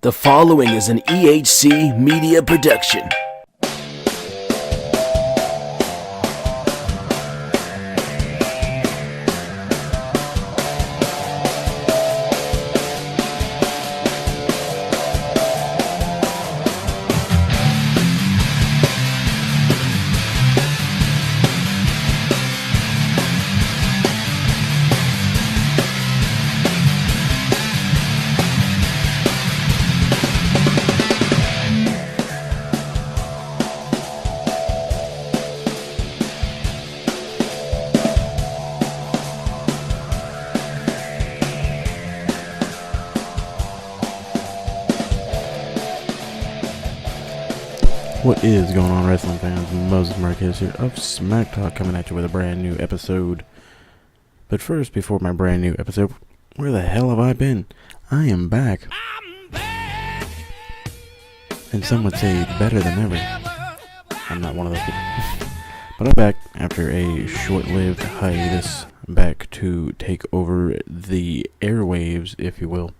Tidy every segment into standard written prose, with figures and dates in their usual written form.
The following is an EHC media production. What is going on, wrestling fans? Moses Marquez here of Smack Talk, coming at you with a brand new episode. But first, before my brand new episode, where the hell have I been? I am back. And some would say better than ever. I'm not one of those people. But I'm back after a short-lived hiatus, back to take over the airwaves, if you will.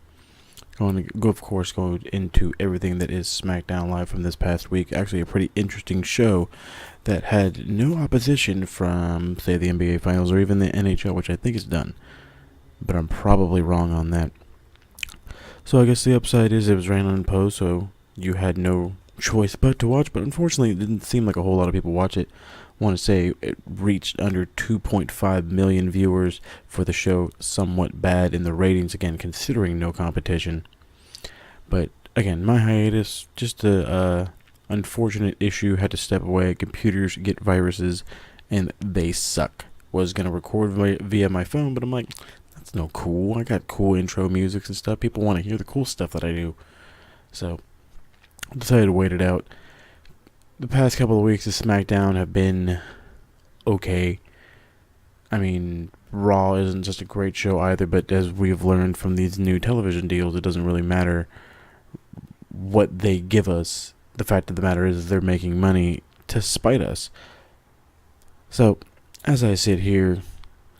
Going to go, of course, go into everything that is SmackDown Live from this past week. Actually, a pretty interesting show that had no opposition from, say, the NBA Finals or even the NHL, which I think is done. But I'm probably wrong on that. So I guess the upside is it was ran unopposed, so you had no choice but to watch. But unfortunately, it didn't seem like a whole lot of people watch it. I want to say it reached under 2.5 million viewers for the show. Somewhat bad in the ratings, again, considering no competition. But again, my hiatus, just a unfortunate issue. Had to step away. Computers get viruses, and they suck. Was gonna record via my phone, but I'm like, that's no cool. I got cool intro music and stuff. People want to hear the cool stuff that I do. So I decided to wait it out. The past couple of weeks of SmackDown have been okay. I mean, Raw isn't just a great show either, but as we've learned from these new television deals, it doesn't really matter what they give us. The fact of the matter is they're making money to spite us. So, as I sit here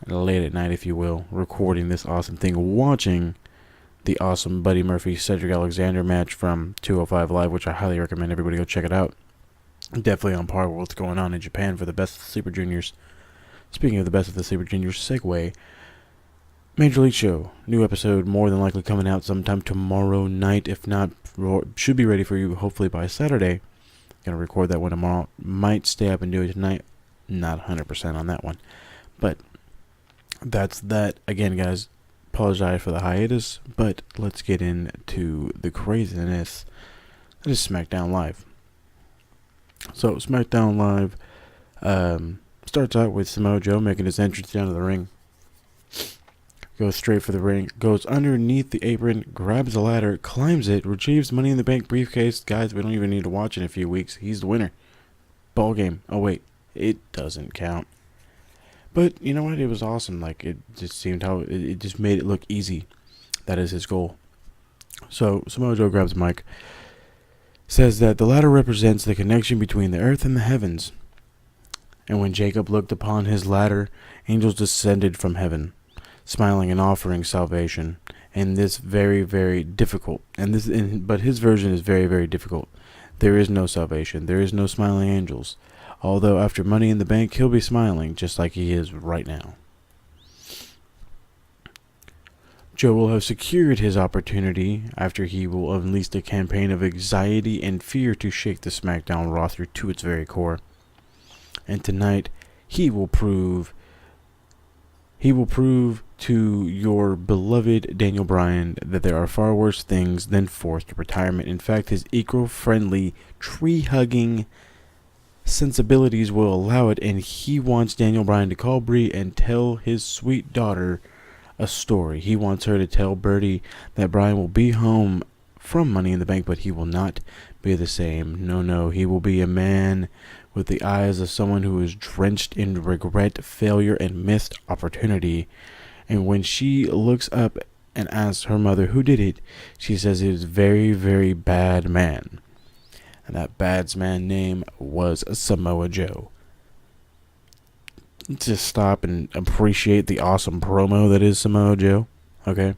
late at night, if you will, recording this awesome thing, watching the awesome Buddy Murphy-Cedric Alexander match from 205 Live, which I highly recommend everybody go check it out. Definitely on par with what's going on in Japan for the best of the Super Juniors. Speaking of the best of the Super Juniors, segue. Major League Show. New episode more than likely coming out sometime tomorrow night. If not, should be ready for you hopefully by Saturday. Gonna record that one tomorrow. Might stay up and do it tonight. Not 100% on that one. But that's that. Again, guys, apologize for the hiatus. But let's get into the craziness that is SmackDown Live. So, SmackDown Live starts out with Samoa Joe making his entrance down to the ring. Goes straight for the ring, goes underneath the apron, grabs a ladder, climbs it, retrieves Money in the Bank briefcase. Guys, we don't even need to watch in a few weeks. He's the winner. Ball game. Oh, wait. It doesn't count. But, you know what? It was awesome. Like, it just seemed how it just made it look easy. That is his goal. So, Samoa Joe grabs the mic. Says that the ladder represents the connection between the earth and the heavens. And when Jacob looked upon his ladder, angels descended from heaven, smiling and offering salvation. And this very, very difficult. But his version is very, very difficult. There is no salvation. There is no smiling angels. Although after Money in the Bank, he'll be smiling just like he is right now. Joe will have secured his opportunity after he will unleash a campaign of anxiety and fear to shake the SmackDown roster to its very core. And tonight, he will prove to your beloved Daniel Bryan that there are far worse things than forced retirement. In fact, his eco-friendly, tree-hugging sensibilities will allow it, and he wants Daniel Bryan to call Brie and tell his sweet daughter a story. He wants her to tell Birdie that Bryan will be home from Money in the Bank, but he will not be the same. No, he will be a man with the eyes of someone who is drenched in regret, failure, and missed opportunity. And when she looks up and asks her mother who did it, she says it was very, very bad man. And that bad man name was Samoa Joe. Just stop and appreciate the awesome promo that is Samoa Joe. Okay?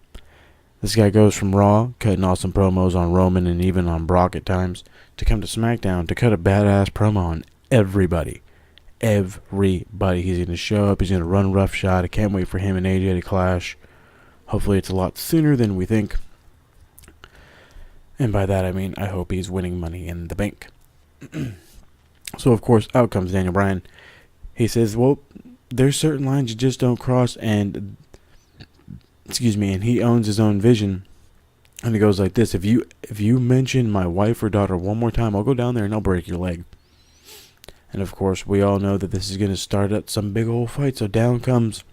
This guy goes from Raw, cutting awesome promos on Roman and even on Brock at times, to come to SmackDown to cut a badass promo on everybody. Everybody. He's going to show up. He's going to run roughshod. I can't wait for him and AJ to clash. Hopefully it's a lot sooner than we think. And by that I mean I hope he's winning Money in the Bank. So of course out comes Daniel Bryan. He says, well, there's certain lines you just don't cross, and and he owns his own vision. And he goes like this: if you mention my wife or daughter one more time, I'll go down there and I'll break your leg. And of course we all know that this is going to start at some big old fight. So down comes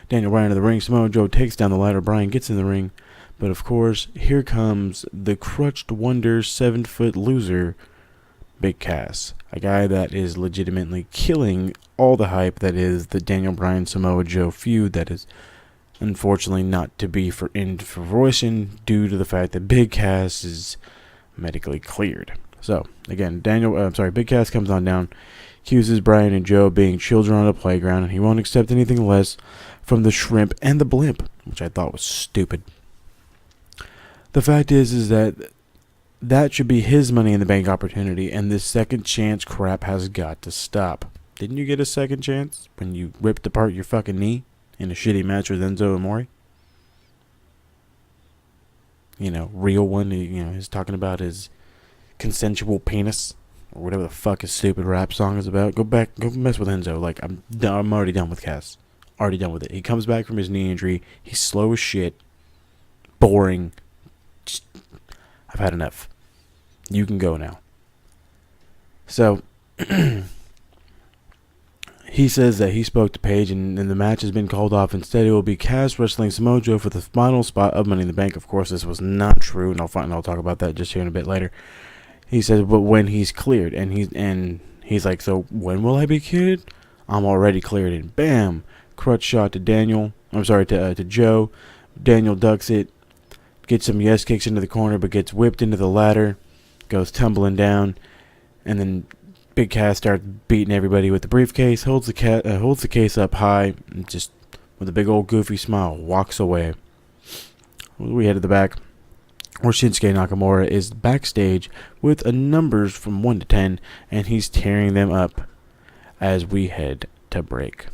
Daniel Bryan to the ring. Samoa Joe takes down the ladder. Bryan gets in the ring. But of course, here comes the crutched wonder 7-foot loser, Big Cass. A guy that is legitimately killing all the hype that is the Daniel Bryan Samoa Joe feud that is unfortunately not to be in fruition due to the fact that Big Cass is medically cleared. So again, Big Cass comes on down, accuses Bryan and Joe of being children on a playground, and he won't accept anything less from the shrimp and the blimp, which I thought was stupid. The fact is that should be his Money in the Bank opportunity, and this second chance crap has got to stop. Didn't you get a second chance when you ripped apart your fucking knee in a shitty match with Enzo Amore? Real one. He's talking about his consensual penis or whatever the fuck his stupid rap song is about. Go mess with Enzo. Like I'm already done with Cass. Already done with it. He comes back from his knee injury. He's slow as shit. Boring. I've had enough. You can go now. So, he says that he spoke to Paige and the match has been called off. Instead, it will be Cass wrestling Samoa Joe for the final spot of Money in the Bank. Of course, this was not true, and I'll talk about that just here in a bit later. He says, but when he's cleared, and he's like, so when will I be cleared? I'm already cleared, and bam, crutch shot to to Joe. Daniel ducks it. Gets some yes kicks into the corner, but gets whipped into the ladder, goes tumbling down, and then Big Cass starts beating everybody with the briefcase, holds the case up high, and just with a big old goofy smile, walks away. We head to the back, where Shinsuke Nakamura is backstage with numbers from 1 to 10, and he's tearing them up as we head to break.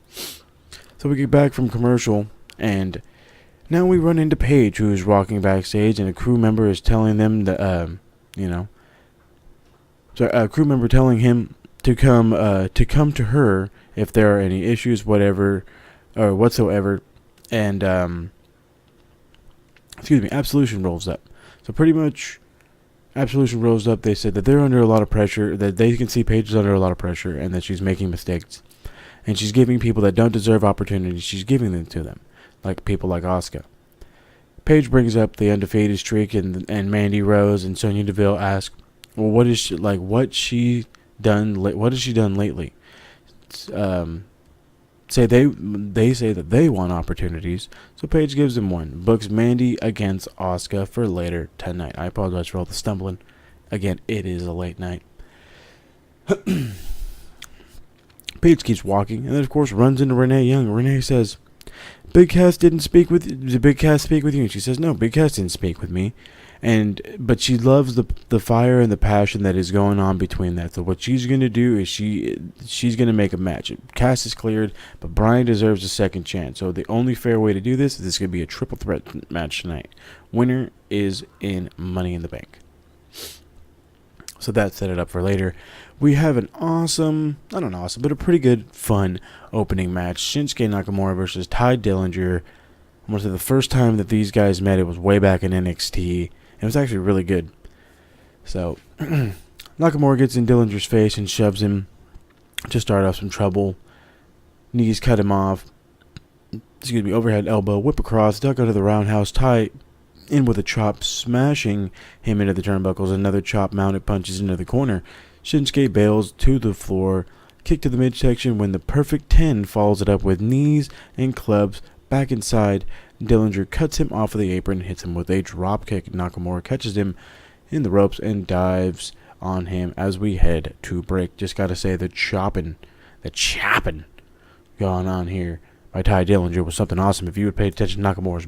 So we get back from commercial, and now we run into Paige, who is walking backstage, and a crew member is telling them that, a crew member telling him to come to her if there are any issues, whatever, or whatsoever, and, Absolution rolls up. So pretty much, Absolution rolls up. They said that they're under a lot of pressure, that they can see Paige is under a lot of pressure, and that she's making mistakes, and she's giving people that don't deserve opportunities, she's giving them to them. Like people like Asuka. Paige brings up the undefeated streak, and Mandy Rose and Sonya Deville ask, "Well, what has she done lately?" They say that they want opportunities, so Paige gives them one. Books Mandy against Asuka for later tonight. I apologize for all the stumbling. Again, it is a late night. Paige keeps walking, and then of course runs into Renee Young. Renee says, Big Cass didn't speak with you. Did Big Cass speak with you? And she says, no, Big Cass didn't speak with me. But she loves the fire and the passion that is going on between that. So what she's going to do is she's going to make a match. Cass is cleared, but Bryan deserves a second chance. So the only fair way to do this is this going to be a triple threat match tonight. Winner is in Money in the Bank. So that set it up for later. We have an but a pretty good, fun opening match. Shinsuke Nakamura versus Ty Dillinger. I want to say the first time that these guys met, it was way back in NXT. It was actually really good. So, Nakamura gets in Dillinger's face and shoves him to start off some trouble. Knees cut him off. Overhead elbow, whip across, duck under the roundhouse, Ty in with a chop, smashing him into the turnbuckles. Another chop, mounted punches into the corner. Shinsuke bails to the floor, kick to the midsection when the perfect 10 follows it up with knees and clubs back inside. Dillinger cuts him off of the apron and hits him with a drop kick. Nakamura catches him in the ropes and dives on him as we head to break. Just gotta say, the chopping going on here by Ty Dillinger was something awesome. If you would pay attention to Nakamura's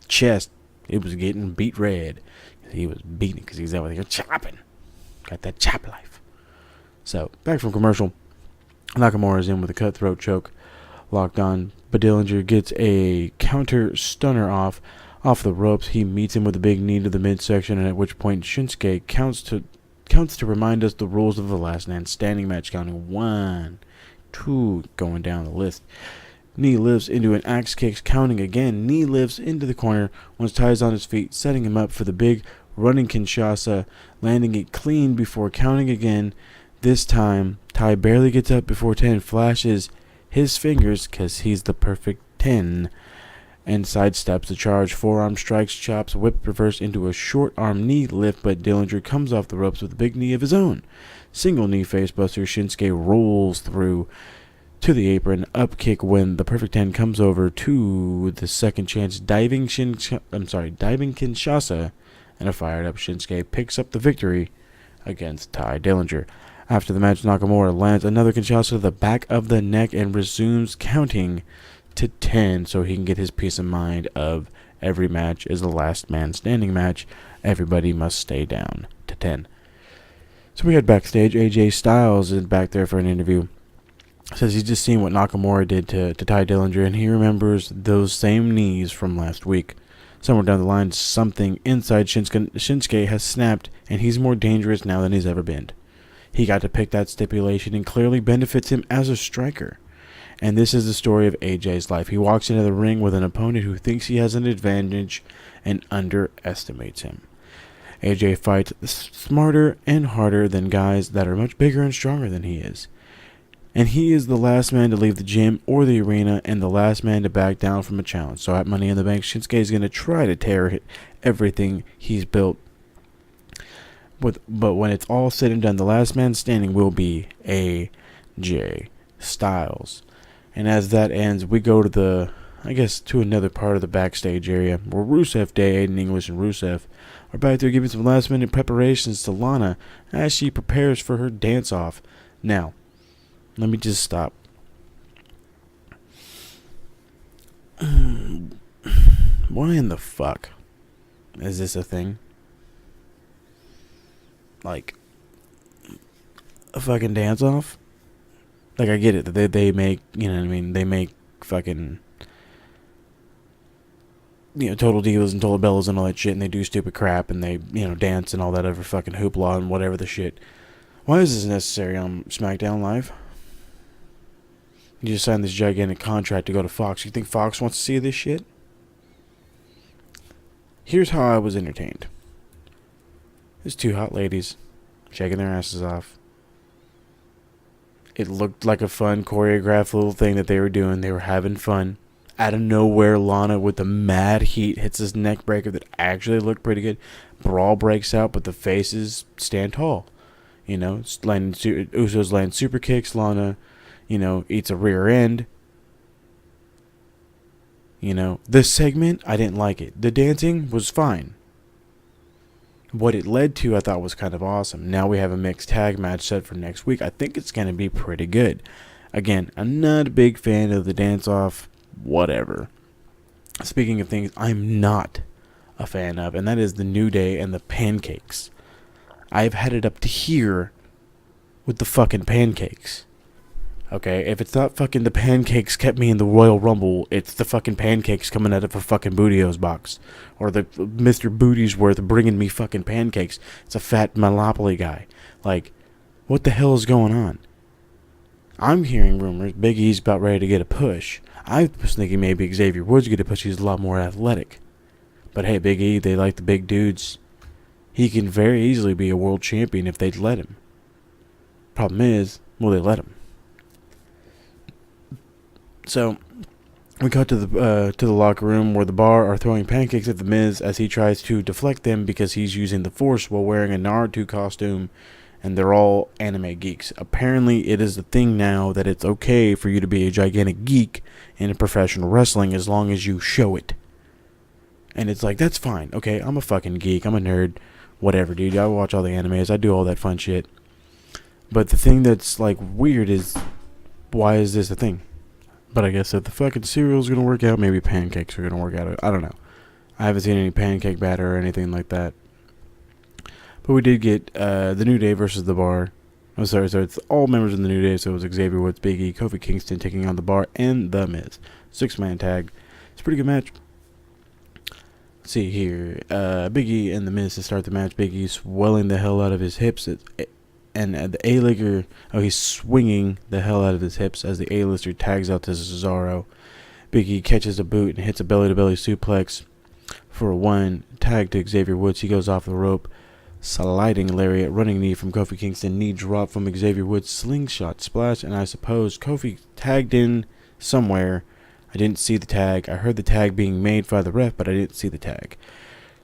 chest, it was getting beat red. He was beating because he's over there chopping. Got that chop life. So, back from commercial. Nakamura's in with a cutthroat choke. Locked on. But Dillinger gets a counter stunner off the ropes. He meets him with a big knee to the midsection, and at which point Shinsuke counts to remind us the rules of the last man standing match, counting 1, 2, going down the list. Knee lifts into an axe kick, counting again. Knee lifts into the corner once Ty's on his feet, setting him up for the big running Kinshasa, landing it clean before counting again. This time, Ty barely gets up before 10 flashes his fingers because he's the perfect 10 and sidesteps the charge. Forearm strikes, chops, whip reverse into a short arm knee lift, but Dillinger comes off the ropes with a big knee of his own. Single knee facebuster. Shinsuke rolls through to the apron, up kick when the perfect 10 comes over to the second chance diving Kinshasa, and a fired up Shinsuke picks up the victory against Ty Dillinger. After the match, Nakamura lands another Kinshasa to the back of the neck and resumes counting to 10 so he can get his peace of mind of every match is the last man standing match. Everybody must stay down to 10. So we head backstage. AJ Styles is back there for an interview. Says he's just seen what Nakamura did to Ty Dillinger, and he remembers those same knees from last week. Somewhere down the line, something inside Shinsuke has snapped, and he's more dangerous now than he's ever been. He got to pick that stipulation and clearly benefits him as a striker. And this is the story of AJ's life. He walks into the ring with an opponent who thinks he has an advantage and underestimates him. AJ fights smarter and harder than guys that are much bigger and stronger than he is. And he is the last man to leave the gym or the arena and the last man to back down from a challenge. So at Money in the Bank, Shinsuke is going to try to tear everything he's built. But when it's all said and done, the last man standing will be AJ Styles. And as that ends, we go to to another part of the backstage area where Rusev Day, Aiden English, and Rusev are back there giving some last minute preparations to Lana as she prepares for her dance off. Now, let me just stop. Why in the fuck is this a thing? Like, a fucking dance off? Like, I get it that they make, they make fucking, Total Divas and Total Bellas and all that shit, and they do stupid crap, and they, dance and all that other fucking hoopla and whatever the shit. Why is this necessary on SmackDown Live? You just signed this gigantic contract to go to Fox. You think Fox wants to see this shit? Here's how I was entertained. There's two hot ladies shaking their asses off. It looked like a fun choreographed little thing that they were doing. They were having fun. Out of nowhere, Lana with the mad heat hits this neck breaker that actually looked pretty good. Brawl breaks out, but the faces stand tall. Usos land super kicks. Lana, eats a rear end. This segment, I didn't like it. The dancing was fine. What it led to, I thought, was kind of awesome. Now we have a mixed tag match set for next week. I think it's going to be pretty good. Again, I'm not a big fan of the dance-off, whatever. Speaking of things I'm not a fan of, and that is the New Day and the pancakes. I've had it up to here with the fucking pancakes. Okay, if it's not fucking the pancakes kept me in the Royal Rumble, it's the fucking pancakes coming out of a fucking Bootio's box. Or the Mr. Booty'sworth bringing me fucking pancakes. It's a fat Monopoly guy. Like, what the hell is going on? I'm hearing rumors Big E's about ready to get a push. I was thinking maybe Xavier Woods get a push. He's a lot more athletic. But hey, Big E, they like the big dudes. He can very easily be a world champion if they'd let him. Problem is, will they let him? So, we cut to the locker room where the Bar are throwing pancakes at the Miz as he tries to deflect them because he's using the Force while wearing a Naruto costume, and they're all anime geeks. Apparently, it is a thing now that it's okay for you to be a gigantic geek in professional wrestling as long as you show it. And it's like, that's fine. Okay, I'm a fucking geek. I'm a nerd. Whatever, dude. I watch all the animes. I do all that fun shit. But the thing that's, like, weird is, why is this a thing? But I guess if the fucking cereal's gonna work out, maybe pancakes are gonna work out. I don't know. I haven't seen any pancake batter or anything like that. But we did get the New Day versus the Bar. I'm sorry, it's all members of the New Day, so it was Xavier Woods, Big E, Kofi Kingston taking on the Bar and The Miz. 6-man tag. It's a pretty good match. Let's see here. Big E and The Miz to start the match. Big E swelling the hell out of his hips. And the A-lister, he's swinging the hell out of his hips as the A-lister tags out to Cesaro. Big E catches a boot and hits a belly-to-belly suplex for a 1. Tag to Xavier Woods. He goes off the rope. Sliding lariat, running knee from Kofi Kingston, knee drop from Xavier Woods, slingshot splash, and I suppose Kofi tagged in somewhere. I didn't see the tag. I heard the tag being made by the ref, but I didn't see the tag.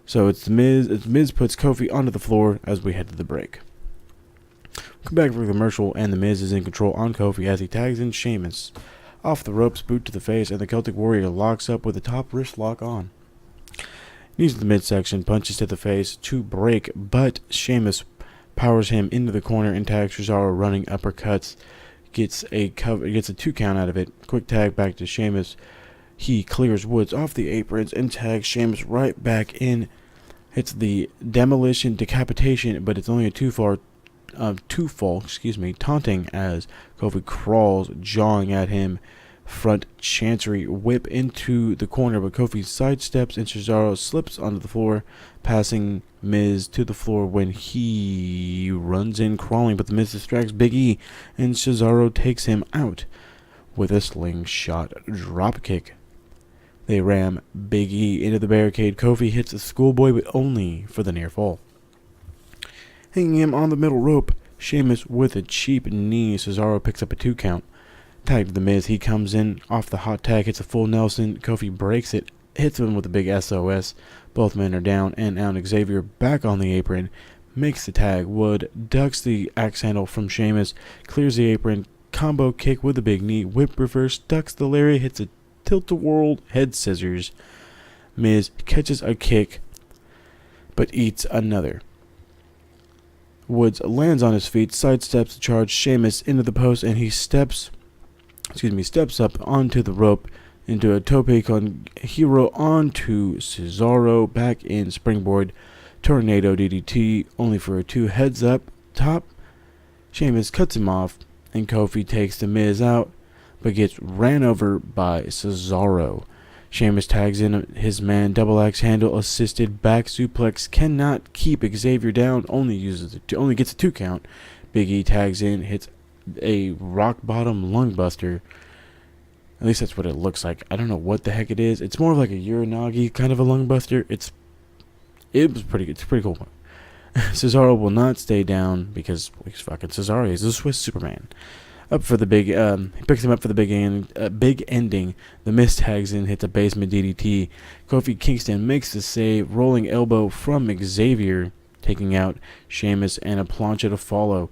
So it's Miz. Miz puts Kofi onto the floor as we head to the break. Come back for the commercial, and the Miz is in control on Kofi as he tags in Sheamus. Off the ropes, boot to the face, and the Celtic Warrior locks up with a top wrist lock on. Knees to the midsection, punches to the face to break, but Sheamus powers him into the corner and tags Cesaro, running uppercuts. Gets a 2 count out of it. Quick tag back to Sheamus. He clears Woods off the aprons and tags Sheamus right back in. Hits the demolition decapitation, but it's only a two fall, taunting as Kofi crawls, jawing at him. Front chancery whip into the corner, but Kofi sidesteps and Cesaro slips onto the floor, passing Miz to the floor when he runs in crawling, but the Miz distracts Big E and Cesaro takes him out with a slingshot dropkick. They ram Big E into the barricade. Kofi hits the schoolboy, but only for the near fall. Hanging him on the middle rope, Sheamus with a cheap knee. Cesaro picks up a 2 count. Tag to the Miz. He comes in off the hot tag, hits a full Nelson. Kofi breaks it, hits him with a big SOS. Both men are down and out. Xavier back on the apron, makes the tag. Wood ducks the axe handle from Sheamus, clears the apron, combo kick with a big knee, whip reverse, ducks the lariat, hits a tilt-a-whirl head scissors. Miz catches a kick, but eats another. Woods lands on his feet, sidesteps the charge Sheamus into the post, and he steps up onto the rope into a tope con hero onto Cesaro, back in springboard tornado DDT, only for a 2 heads up top. Sheamus cuts him off, and Kofi takes the Miz out, but gets ran over by Cesaro. Sheamus tags in his man, double axe handle assisted back suplex, cannot keep Xavier down, only gets a 2 count. Big E tags in, hits a rock bottom lung buster. At least that's what it looks like. I don't know what the heck it is. It's more of like a Uranagi kind of a lung buster. It's pretty cool. Cesaro will not stay down because he's fucking Cesaro. He's a Swiss Superman. Up for the big, he picks him up for the big ending. The Miz tags in, hits a basement DDT. Kofi Kingston makes the save, rolling elbow from Xavier, taking out Sheamus, and a plancha to follow.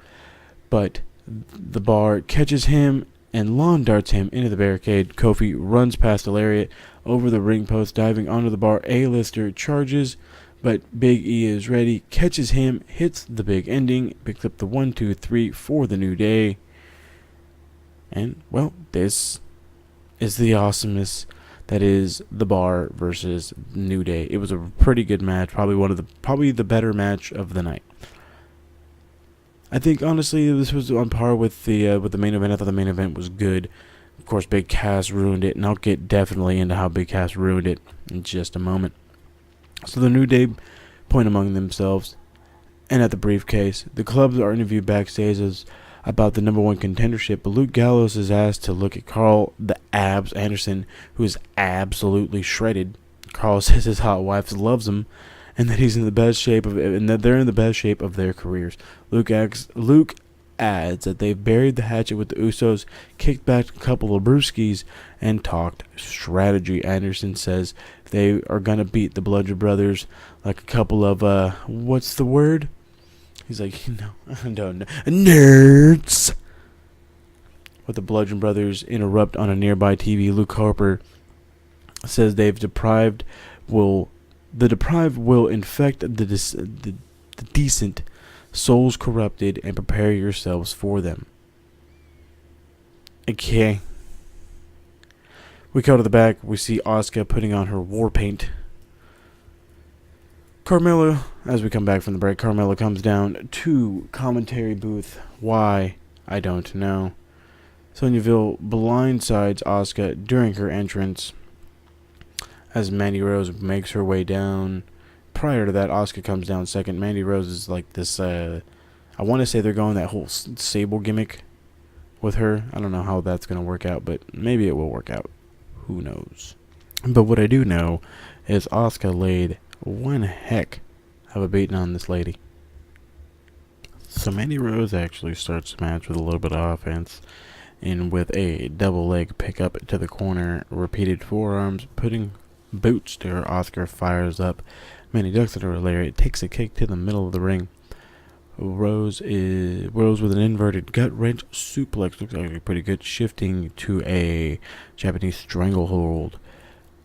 But the Bar catches him and lawn darts him into the barricade. Kofi runs past the lariat over the ring post, diving onto the Bar. A-lister charges, but Big E is ready, catches him, hits the big ending, picks up the 1, 2, 3 for the New Day. And, well, this is the awesomeness that is the Bar versus New Day. It was a pretty good match, probably the better match of the night. I think honestly this was on par with the main event. I thought the main event was good. Of course, Big Cass ruined it, and I'll get definitely into how Big Cass ruined it in just a moment. So the New Day point among themselves, and at the briefcase, the clubs are interviewed backstage about the number 1 contendership, but Luke Gallows is asked to look at Carl the Abs Anderson, who is absolutely shredded. Carl says his hot wife loves him, and that he's in the best shape and that they're in the best shape of their careers. Luke adds that they've buried the hatchet with the Usos, kicked back a couple of brewskis, and talked strategy. Anderson says they are gonna beat the Bludgeon Brothers like a couple of what's the word? He's like, I don't know, nerds. But the Bludgeon Brothers interrupt on a nearby TV. Luke Harper says the deprived will infect the decent, souls corrupted, and prepare yourselves for them. Okay. We go to the back. We see Asuka putting on her war paint. Carmella, as we come back from the break, Carmella comes down to commentary booth. Why? I don't know. Sonya Deville blindsides Asuka during her entrance as Mandy Rose makes her way down. Prior to that, Asuka comes down second. Mandy Rose is like this, I want to say they're going that whole Sable gimmick with her. I don't know how that's going to work out, but maybe it will work out. Who knows? But what I do know is Asuka laid one heck of a beating on this lady. So Mandy Rose actually starts the match with a little bit of offense, and with a double leg pickup to the corner, repeated forearms, putting boots to her. Asuka fires up. Mandy ducks into her lariat, takes a kick to the middle of the ring. Rose with an inverted gut wrench suplex, looks like pretty good, shifting to a Japanese stranglehold.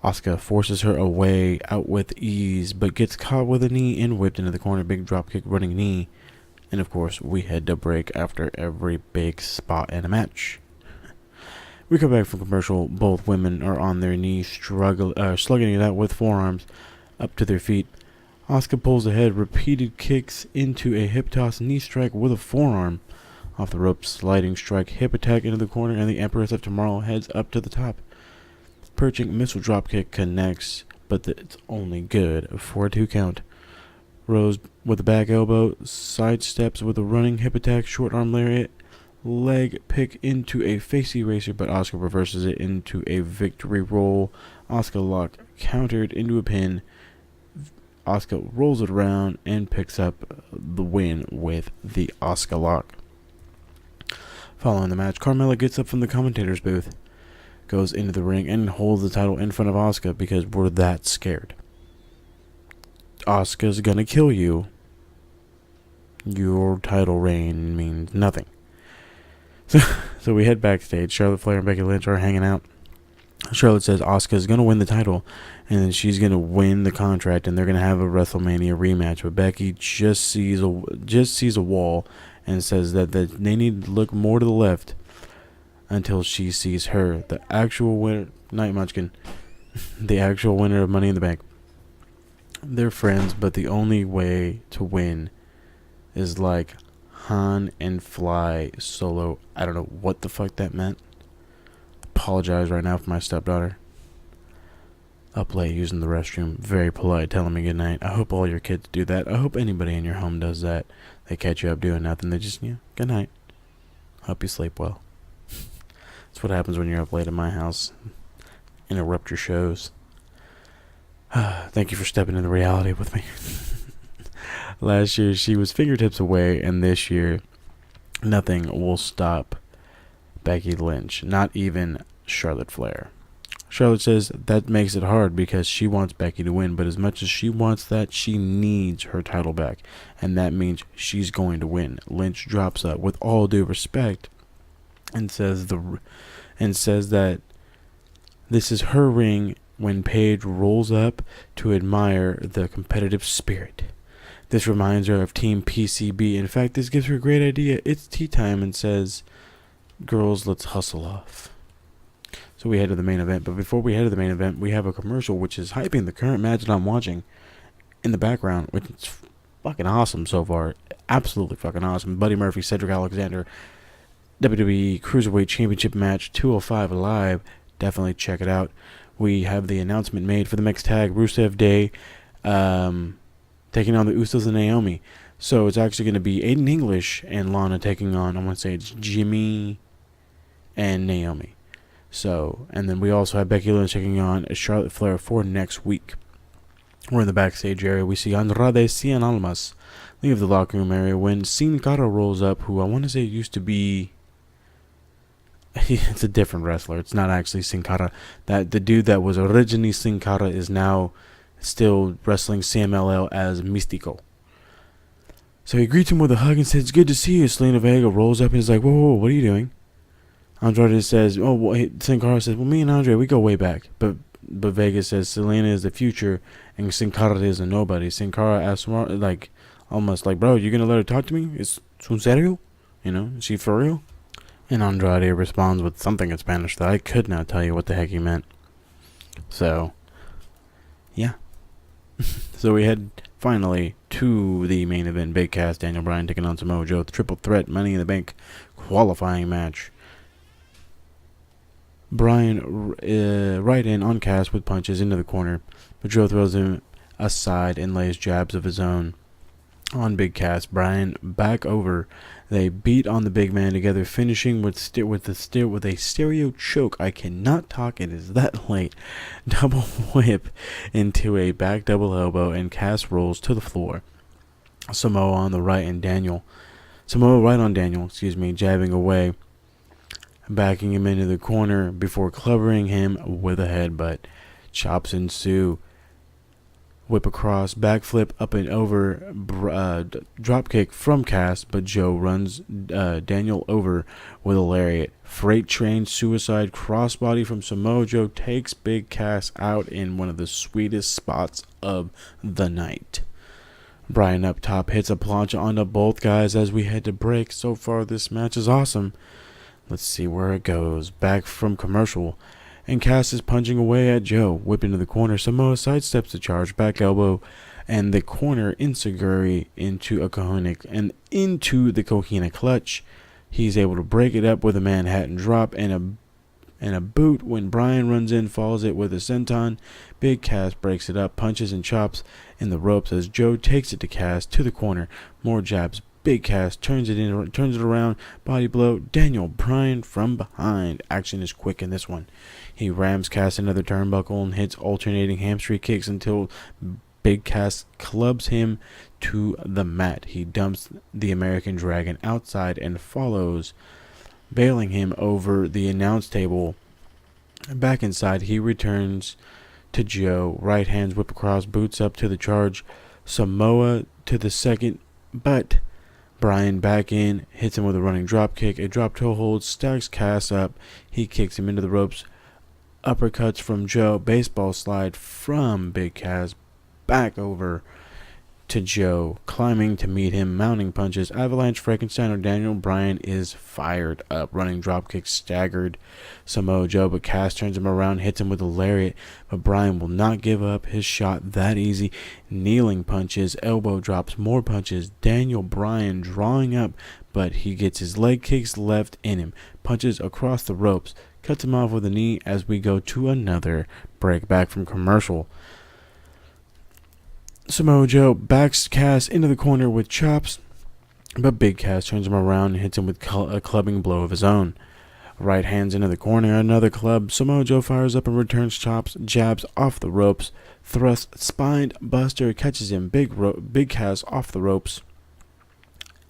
Asuka forces her away out with ease, but gets caught with a knee and whipped into the corner. Big dropkick, running knee. And of course, we head to break after every big spot in a match. We come back from commercial. Both women are on their knees, slugging it out with forearms up to their feet. Asuka pulls ahead, repeated kicks into a hip toss, knee strike with a forearm. Off the ropes, sliding strike, hip attack into the corner, and the Empress of Tomorrow heads up to the top. Perching missile dropkick connects, but it's only good for a 2 count. Rose with a back elbow, sidesteps with a running hip attack, short arm lariat, leg pick into a face eraser, but Asuka reverses it into a victory roll. Asuka lock countered into a pin. Asuka rolls it around and picks up the win with the Asuka lock. Following the match, Carmella gets up from the commentator's booth, goes into the ring, and holds the title in front of Asuka because we're that scared. Asuka's gonna kill you. Your title reign means nothing. So we head backstage. Charlotte Flair and Becky Lynch are hanging out. Charlotte says Asuka's gonna win the title, and then she's gonna win the contract, and they're gonna have a WrestleMania rematch. But Becky just sees a wall and says that they need to look more to the left until she sees her, the actual winner, Night Munchkin, the actual winner of Money in the Bank. They're friends, but the only way to win is like Han and Fly Solo. I don't know what the fuck that meant. Apologize right now for my stepdaughter. Up late using the restroom, very polite, telling me good night. I hope all your kids do that. I hope anybody in your home does that. They catch you up doing nothing. They just, good night. Hope you sleep well. That's what happens when you're up late at my house. Interrupt your shows. Thank you for stepping into reality with me. Last year, she was fingertips away, and this year, nothing will stop Becky Lynch, not even Charlotte Flair. Charlotte says that makes it hard because she wants Becky to win, but as much as she wants that, she needs her title back, and that means she's going to win. Lynch drops up with all due respect and says that this is her ring when Paige rolls up to admire the competitive spirit. This reminds her of Team PCB. In fact, this gives her a great idea. It's tea time and says, girls, let's hustle off. So we head to the main event. But before we head to the main event, we have a commercial which is hyping the current match that I'm watching in the background, which is fucking awesome so far. Absolutely fucking awesome. Buddy Murphy, Cedric Alexander, WWE Cruiserweight Championship match 205 Live. Definitely check it out. We have the announcement made for the mixed tag, Rusev Day taking on the Usos and Naomi. So it's actually going to be Aiden English and Lana taking on, I want to say it's Jimmy and Naomi. So, and then we also have Becky Lynch taking on Charlotte Flair for next week. We're in the backstage area. We see Andrade Cien Almas leave the locker room area when Sin Cara rolls up, who I want to say used to be... It's a different wrestler. It's not actually Sin Cara. That the dude that was originally Sin Cara is now still wrestling CMLL as Mystico. So he greets him with a hug and says, "It's good to see you." Selena Vega rolls up and is like, whoa, what are you doing? Andrade says, Sin Cara says, well, me and Andre, we go way back. But Vega says Selena is the future and Sin Cara is a nobody. Sin Cara asks, like, almost like, bro, you gonna let her talk to me? Is un serio? Is she for real? And Andrade responds with something in Spanish that I could not tell you what the heck he meant. So, yeah. So we head finally to the main event. Big Cass, Daniel Bryan taking on Samoa Joe. The triple threat Money in the Bank qualifying match. Bryan right in on Cass with punches into the corner, but Joe throws him aside and lays jabs of his own on Big Cass. Bryan back over. They beat on the big man together, finishing with a stereo choke. I cannot talk. It is that late. Double whip into a back double elbow, and Cass rolls to the floor. Samoa on the right and Samoa right on Daniel, jabbing away, backing him into the corner before clubbering him with a headbutt. Chops ensue. Whip across, backflip up and over, dropkick from Cass, but Joe runs Daniel over with a lariat. Freight train suicide crossbody from Samoa Joe takes Big Cass out in one of the sweetest spots of the night. Bryan up top hits a plancha onto both guys as we head to break. So far this match is awesome. Let's see where it goes. Back from commercial. And Cass is punching away at Joe. Whip into the corner. Samoa sidesteps the charge. Back elbow. And the corner enziguri into the Coquina clutch. He's able to break it up with a Manhattan drop and a boot. When Bryan runs in, follows it with a senton. Big Cass breaks it up. Punches and chops in the ropes as Joe takes it to Cass to the corner. More jabs. Big Cass turns it around. Body blow. Daniel Bryan from behind. Action is quick in this one. He rams Cass into the turnbuckle and hits alternating hamstring kicks until Big Cass clubs him to the mat. He dumps the American Dragon outside and follows, bailing him over the announce table. Back inside, he returns to Joe. Right hands whip across, boots up to the charge. Samoa to the second, but Bryan back in, hits him with a running drop kick. A drop toe hold, stacks Cass up. He kicks him into the ropes. Uppercuts from Joe. Baseball slide from Big Cass. Back over to Joe. Climbing to meet him. Mounting punches. Avalanche Frankenstein or Daniel Bryan is fired up. Running drop kick staggered Samoa Joe, but Cass turns him around, hits him with a lariat. But Bryan will not give up his shot that easy. Kneeling punches. Elbow drops. More punches. Daniel Bryan drawing up, but he gets his leg kicks left in him. Punches across the ropes. Cuts him off with a knee as we go to another break. Back from commercial. Samoa Joe backs Cass into the corner with chops, but Big Cass turns him around and hits him with a clubbing blow of his own. Right hands into the corner, another club. Samoa Joe fires up and returns chops, jabs off the ropes, thrust, spine buster, catches him, Big Cass off the ropes.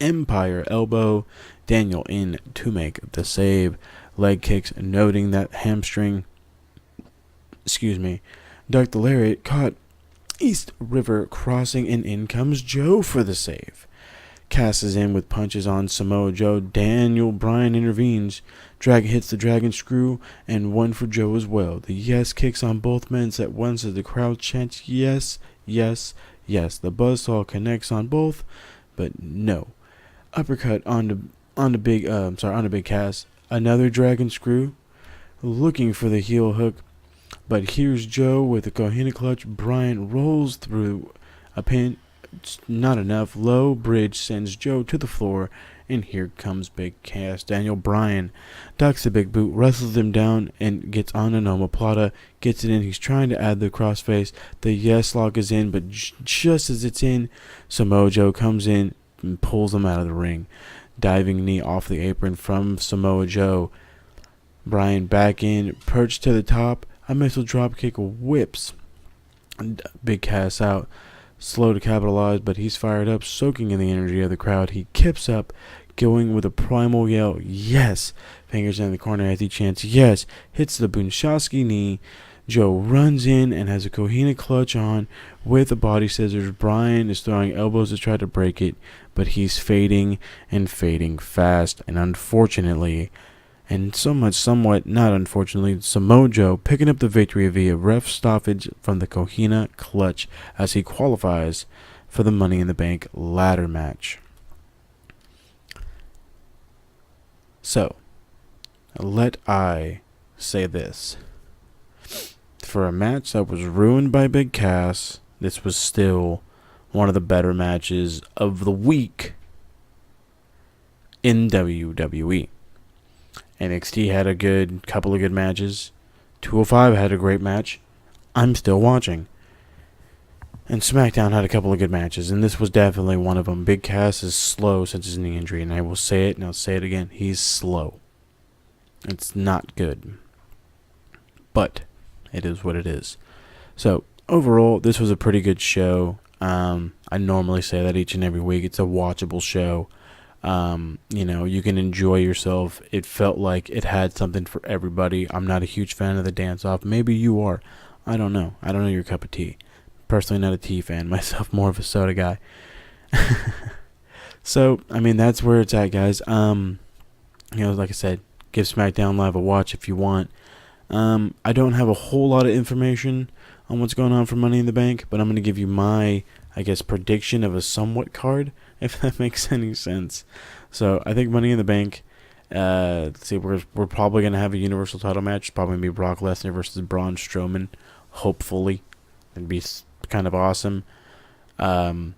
Empire elbow, Daniel in to make the save. Leg kicks, noting that hamstring. Ducked the lariat, caught East River crossing, and in comes Joe for the save. Cass is in with punches on Samoa Joe. Daniel Bryan intervenes. Hits the dragon screw, and one for Joe as well. The yes kicks on both men at once as the crowd chants yes, yes, yes. The buzzsaw connects on both, but no. Uppercut on the Big Cass. Another dragon screw, looking for the heel hook, but here's Joe with a Coquina clutch. Bryan rolls through a pin. It's not enough. Low bridge sends Joe to the floor, and here comes Big Cass. Daniel Bryan ducks the big boot, wrestles him down, and gets on an omoplata. Gets it in. He's trying to add the crossface. The yes lock is in, but just as it's in, Samoa Joe comes in and pulls him out of the ring. Diving knee off the apron from Samoa Joe. Bryan back in, perched to the top. A missile dropkick whips Big Cass out. Slow to capitalize, but he's fired up, soaking in the energy of the crowd. He kips up, going with a primal yell, yes. Fingers in the corner as he chants, yes. Hits the Bunshasky knee. Joe runs in and has a Coquina clutch on with the body scissors. Bryan is throwing elbows to try to break it, but he's fading and fading fast. And unfortunately, and somewhat not unfortunately, Samoa Joe picking up the victory via ref stoppage from the Coquina clutch as he qualifies for the Money in the Bank ladder match. So, let I say this. For a match that was ruined by Big Cass, this was still one of the better matches of the week in WWE. NXT had a couple of good matches. 205 had a great match. I'm still watching. And SmackDown had a couple of good matches, and this was definitely one of them. Big Cass is slow since his knee injury, and I will say it, and I'll say it again. He's slow. It's not good. But it is what it is. So, overall, this was a pretty good show. I normally say that each and every week. It's a watchable show. You can enjoy yourself. It felt like it had something for everybody. I'm not a huge fan of the dance-off. Maybe you are. I don't know. I don't know your cup of tea. Personally, not a tea fan. Myself, more of a soda guy. So, that's where it's at, guys. Like I said, give SmackDown Live a watch if you want. I don't have a whole lot of information on what's going on for Money in the Bank, but I'm going to give you my, prediction of a somewhat card, if that makes any sense. So, I think Money in the Bank, let's see, we're probably going to have a Universal title match. It's probably going to be Brock Lesnar versus Braun Strowman, hopefully. It'd be kind of awesome. Let's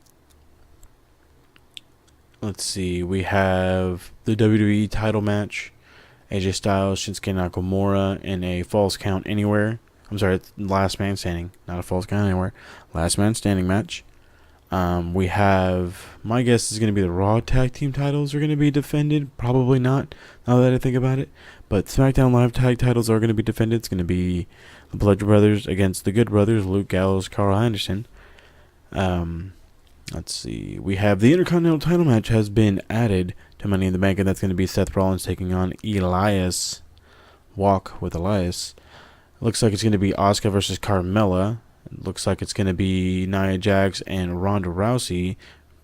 see, we have the WWE title match. AJ Styles, Shinsuke Nakamura in a Falls Count Anywhere. I'm sorry, it's Last Man Standing, not a Falls Count Anywhere. Last Man Standing match. We have, my guess is going to be the Raw Tag Team titles are going to be defended. Probably not, now that I think about it. But SmackDown Live Tag titles are going to be defended. It's going to be the Bludgeon Brothers against the Good Brothers, Luke Gallows, Carl Anderson. Let's see. We have the Intercontinental title match has been added to Money in the Bank, and that's going to be Seth Rollins taking on Elias. Walk with Elias. Looks like it's going to be Asuka versus Carmella. It looks like it's going to be Nia Jax and Ronda Rousey,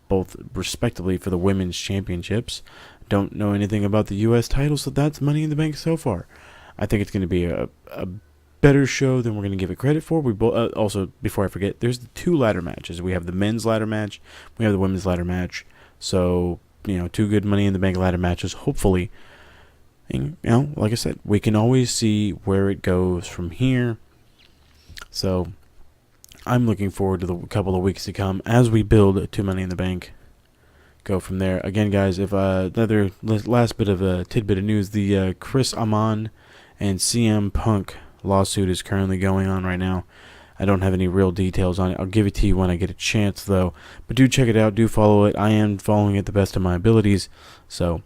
both respectively for the women's championships. Don't know anything about the U.S. title, so that's Money in the Bank so far. I think it's going to be a better show than we're going to give it credit for. We also, before I forget, there's the 2 ladder matches. We have the men's ladder match. We have the women's ladder match. So, 2 good Money in the Bank ladder matches, hopefully. And, like I said, we can always see where it goes from here. So, I'm looking forward to the couple of weeks to come as we build to Money in the Bank. Go from there. Again, guys, if another last bit of a tidbit of news, the Chris Amon and CM Punk lawsuit is currently going on right now. I don't have any real details on it. I'll give it to you when I get a chance, though. But do check it out. Do follow it. I am following it the best of my abilities. So,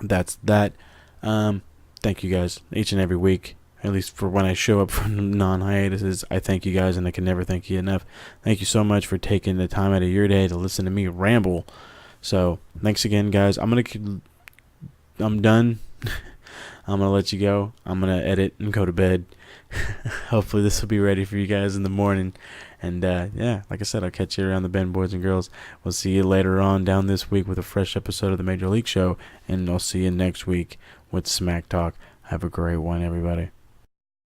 that's that. Thank you guys each and every week. At least for when I show up from non-hiatuses, I thank you guys, and I can never thank you enough. Thank you so much for taking the time out of your day to listen to me ramble. So, thanks again, guys. I'm done. I'm going to let you go. I'm going to edit and go to bed. Hopefully this will be ready for you guys in the morning. And, like I said, I'll catch you around the bend, boys and girls. We'll see you later on down this week with a fresh episode of the Major League Show. And I'll see you next week with Smack Talk. Have a great one, everybody.